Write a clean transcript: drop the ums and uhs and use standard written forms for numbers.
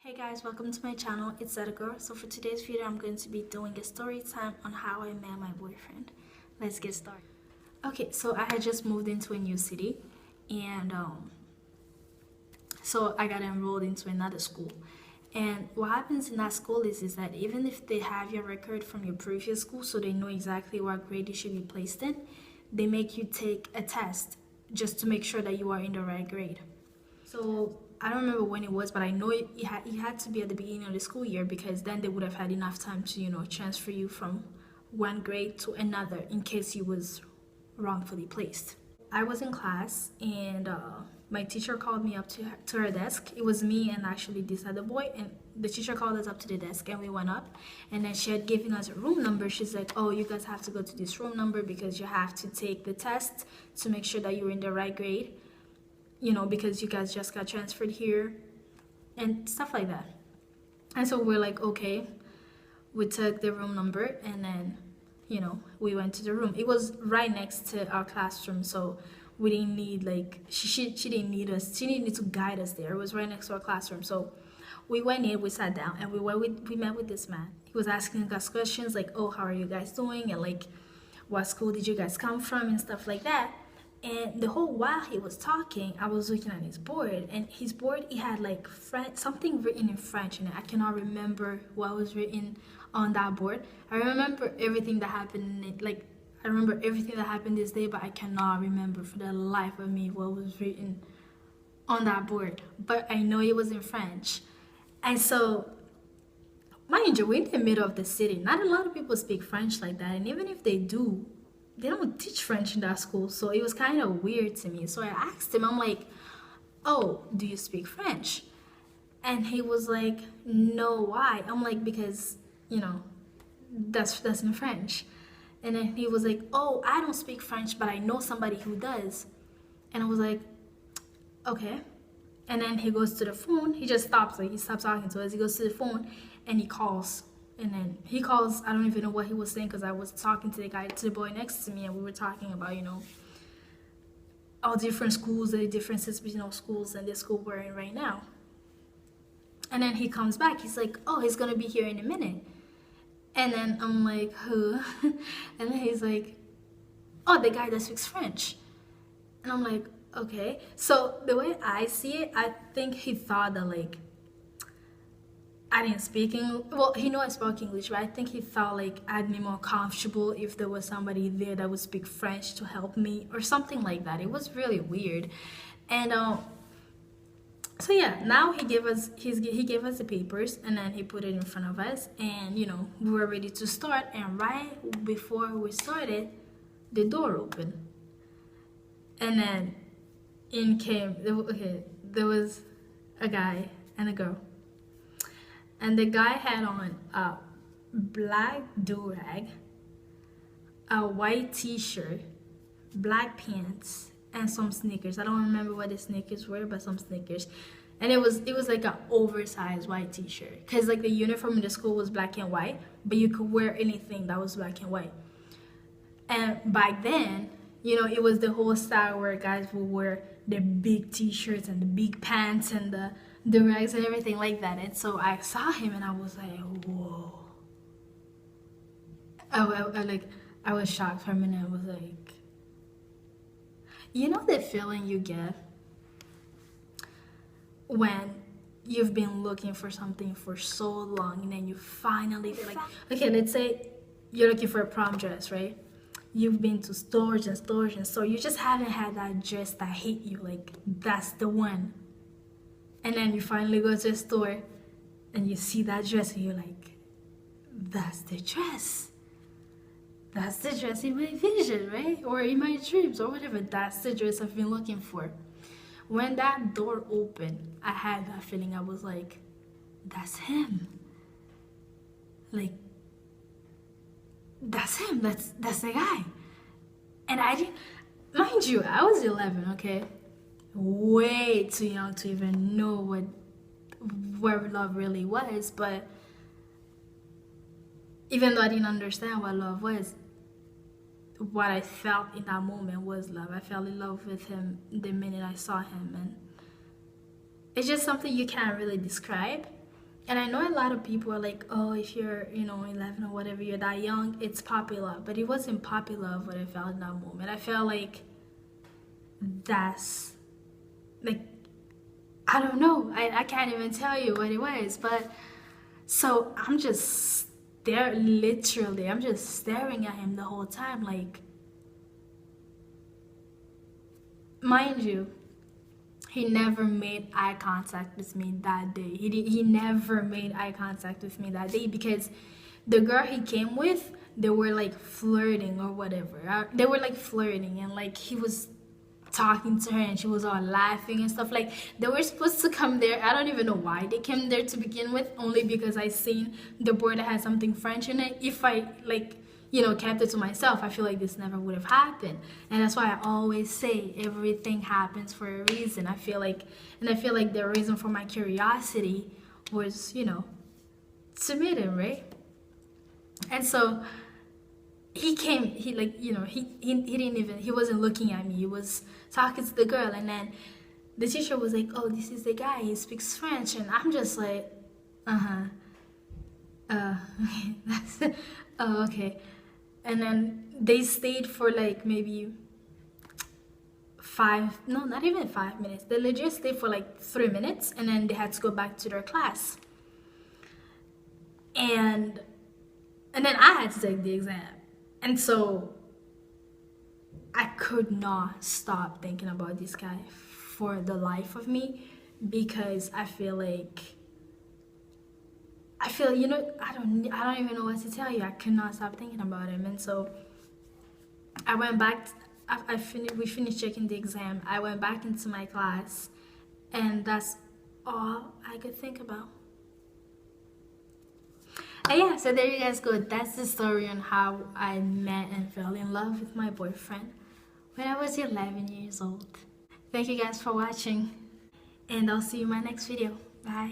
Hey guys, welcome to my channel. It's Zeta Girl. So for today's video, I'm going to be doing a story time on how I met my boyfriend. Let's get started. Okay, so I had just moved into a new city, and so I got enrolled into another school. And what happens in that school is that even if they have your record from your previous school, so they know exactly what grade you should be placed in, they make you take a test just to make sure that you are in the right grade. So I don't remember when it was, but I know it had to be at the beginning of the school year, because then they would have had enough time to, transfer you from one grade to another in case you was wrongfully placed. I was in class, and my teacher called me up to her desk. It was me and actually this other boy, and the teacher called us up to the desk, and we went up, and then she had given us a room number. She's like, oh, you guys have to go to this room number because you have to take the test to make sure that you're in the right grade, because you guys just got transferred here and stuff like that. And so we're like, okay. We took the room number, and then, we went to the room. It was right next to our classroom, so we didn't need, like, she didn't need us. She didn't need to guide us there. It was right next to our classroom. So we went in, we sat down, and we met with this man. He was asking us questions like, oh, how are you guys doing? And, like, what school did you guys come from and stuff like that. And the whole while he was talking, I was looking at his board, and his board, he had like something written in French, and I cannot remember what was written on that board. I remember everything that happened in it, like I remember everything that happened this day, but I cannot remember for the life of me what was written on that board. But I know it was in French. And so, mind you, we're in the middle of the city. Not a lot of people speak French like that, and even if they do, they don't teach French in that school, so it was kind of weird to me. So I asked him, I'm like, oh, do you speak French? And he was like, no, why? I'm like, because, that's in French. And then he was like, oh, I don't speak French, but I know somebody who does. And I was like, okay. And then he goes to the phone. He just stops, like he stops talking to us. He goes to the phone and he calls. And then he calls, I don't even know what he was saying, because I was talking to the boy next to me, and we were talking about, all different schools, the differences between schools and the school we're in right now. And then he comes back. He's like, oh, he's going to be here in a minute. And then I'm like, who? And then he's like, oh, the guy that speaks French. And I'm like, okay. So the way I see it, I think he thought that, like, I didn't speak English. Well, he knew I spoke English, but I think he felt like I'd be more comfortable if there was somebody there that would speak French to help me or something like that. It was really weird. And so yeah, now he gave us the papers, and then he put it in front of us, and we were ready to start. And right before we started, the door opened, and then there was a guy and a girl. And the guy had on a black do-rag, a white t-shirt, black pants, and some sneakers. I don't remember what the sneakers were, but some sneakers. And it was like an oversized white t-shirt, because like the uniform in the school was black and white, but you could wear anything that was black and white. And back then, it was the whole style where guys would wear the big t-shirts and the big pants and the rags and everything like that. And so I saw him, and I was like, whoa. I was shocked for a minute. I was like, the feeling you get when you've been looking for something for so long, and then you finally feel like, okay, let's say you're looking for a prom dress, right? You've been to stores and stores and stores. You just haven't had that dress that hit you, like, that's the one. And then you finally go to a store and you see that dress, and you're like, that's the dress. That's the dress in my vision, right? Or in my dreams, or whatever. That's the dress I've been looking for. When that door opened, I had that feeling. I was like, that's him. Like, that's him. That's the guy. And I didn't, mind you, I was 11, okay? Way too young to even know where love really was. But even though I didn't understand what love was, what I felt in that moment was love. I fell in love with him the minute I saw him, and it's just something you can't really describe. And I know a lot of people are like, oh, if you're, 11 or whatever, you're that young, it's popular. But it wasn't popular of what I felt in that moment. I felt like that's, like, I don't know. I can't even tell you what it was. But so I'm just there, literally, I'm just staring at him the whole time. Like, mind you, he never made eye contact with me that day. He never made eye contact with me that day because the girl he came with, they were like flirting or whatever. They were like flirting, and like he was talking to her and she was all laughing and stuff. Like, they were supposed to come there. I don't even know why they came there to begin with, only because I seen the board that had something French in it. If I like, kept it to myself, I feel like this never would have happened. And that's why I always say everything happens for a reason. I feel like the reason for my curiosity was, to meet him, right? And so he came, he like, he didn't even, he wasn't looking at me. He was talking to the girl, and then the teacher was like, oh, this is the guy, he speaks French. And I'm just like, that's oh, okay. And then they stayed for like maybe not even 5 minutes. They legit stayed for like 3 minutes, and then they had to go back to their class. And then I had to take the exam. And so I could not stop thinking about this guy for the life of me, because I feel, I don't even know what to tell you. I could not stop thinking about him. And so I went back, we finished checking the exam. I went back into my class, and that's all I could think about. And yeah, so there you guys go. That's the story on how I met and fell in love with my boyfriend when I was 11 years old. Thank you guys for watching, and I'll see you in my next video. Bye.